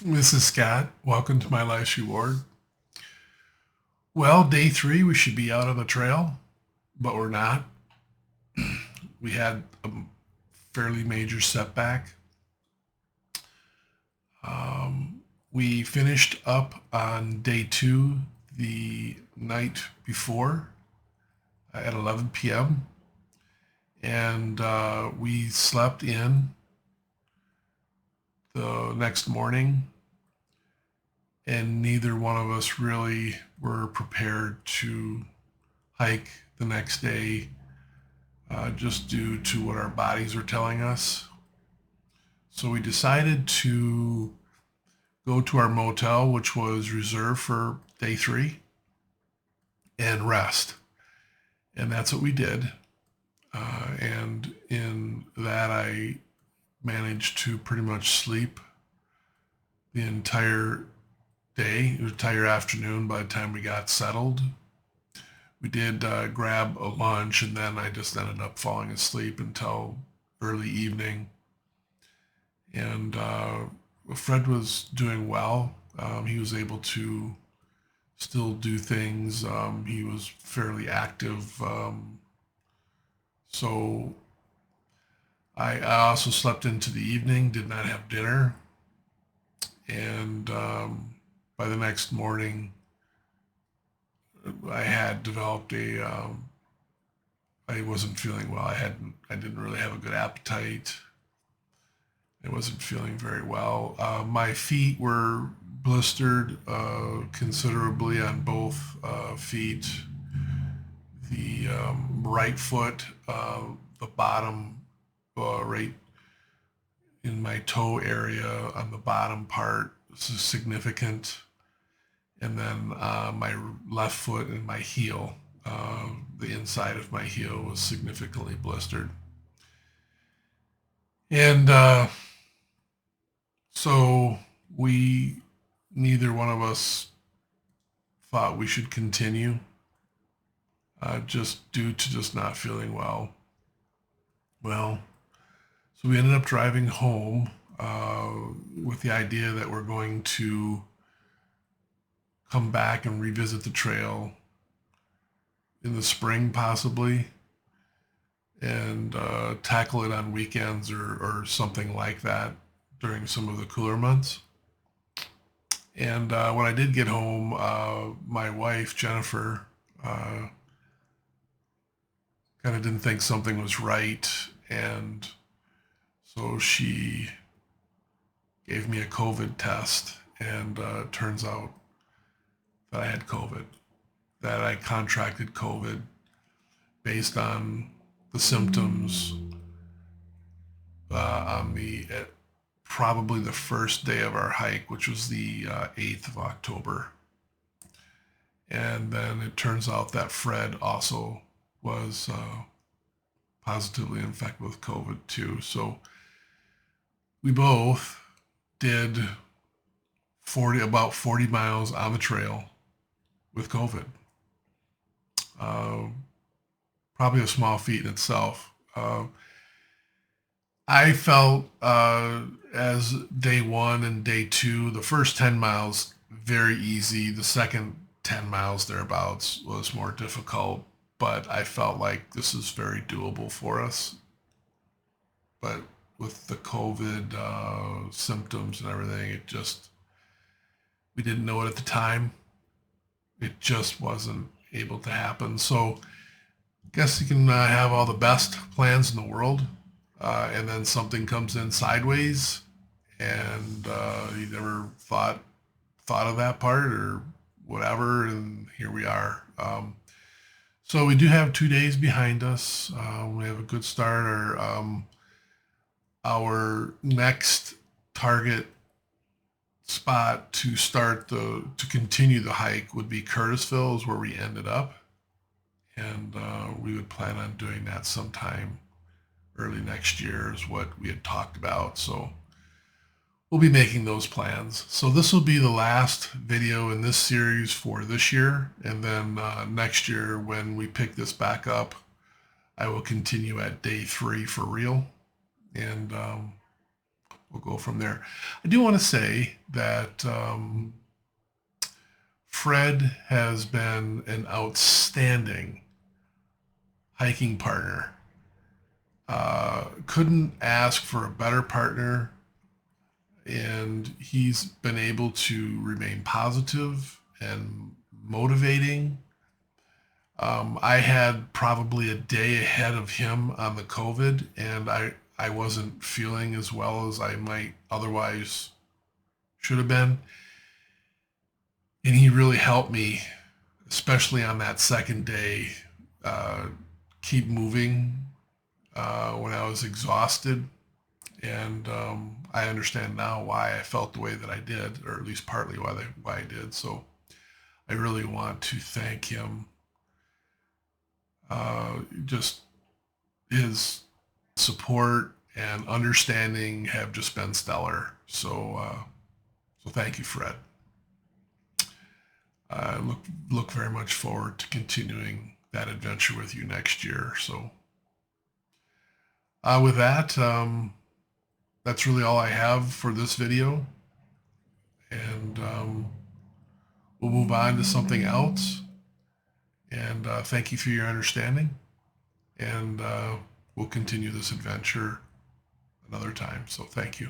This is Scott. Welcome to my life's reward. Well, day three, we should be out on the trail, but we're not. We had a fairly major setback. We finished up on day two the night before at 11 p.m. and we slept in the next morning, and neither one of us really were prepared to hike the next day, just due to what our bodies are telling us. So we decided to go to our motel, which was reserved for day three, and rest. And that's what we did. And in that, I managed to pretty much sleep the entire day, the entire afternoon by the time we got settled. We did grab a lunch, and then I just ended up falling asleep until early evening. And Fred was doing well. He was able to still do things. He was fairly active. So I also slept into the evening, did not have dinner. And by the next morning, I had developed I wasn't feeling well. I didn't really have a good appetite. I wasn't feeling very well. My feet were blistered considerably on both feet. The right foot, the bottom, right in my toe area on the bottom part, this is significant. And then my left foot and my heel, the inside of my heel was significantly blistered. And so we, neither one of us thought we should continue, just due to just not feeling well. Well, so we ended up driving home with the idea that we're going to come back and revisit the trail in the spring, possibly, and tackle it on weekends or something like that during some of the cooler months. And when I did get home, my wife, Jennifer, kind of didn't think something was right. And so she gave me a COVID test. And it turns out that I had COVID, that I contracted COVID based on the symptoms on the probably the first day of our hike, which was the 8th of October. And then it turns out that Fred also was positively infected with COVID too. So we both did about 40 miles on the trail with COVID. Uh, Probably a small feat in itself. I felt as day one and day two, the first 10 miles, very easy. The second 10 miles thereabouts was more difficult, but I felt like this is very doable for us. But with the COVID symptoms and everything, we didn't know it at the time. It just wasn't able to happen. So I guess you can have all the best plans in the world, and then something comes in sideways, and you never thought of that part or whatever, and here we are. So we do have 2 days behind us. We have a good start. Our next target spot to continue the hike would be Curtisville, is where we ended up, and we would plan on doing that sometime early next year, is what we had talked about. So we'll be making those plans. So this will be the last video in this series for this year, and then next year when we pick this back up, I will continue at day three for real. And we'll go from there. I do want to say that Fred has been an outstanding hiking partner. Couldn't ask for a better partner, and he's been able to remain positive and motivating. I had probably a day ahead of him on the COVID, and I wasn't feeling as well as I might otherwise should have been. And he really helped me, especially on that second day, uh, keep moving when I was exhausted. And I understand now why I felt the way that I did, or at least partly why I did. So I really want to thank him. Just his support and understanding have just been stellar. So thank you, Fred. I look very much forward to continuing that adventure with you next year. So with that, that's really all I have for this video, and we'll move on to something else. And thank you for your understanding, and we'll continue this adventure another time. So thank you.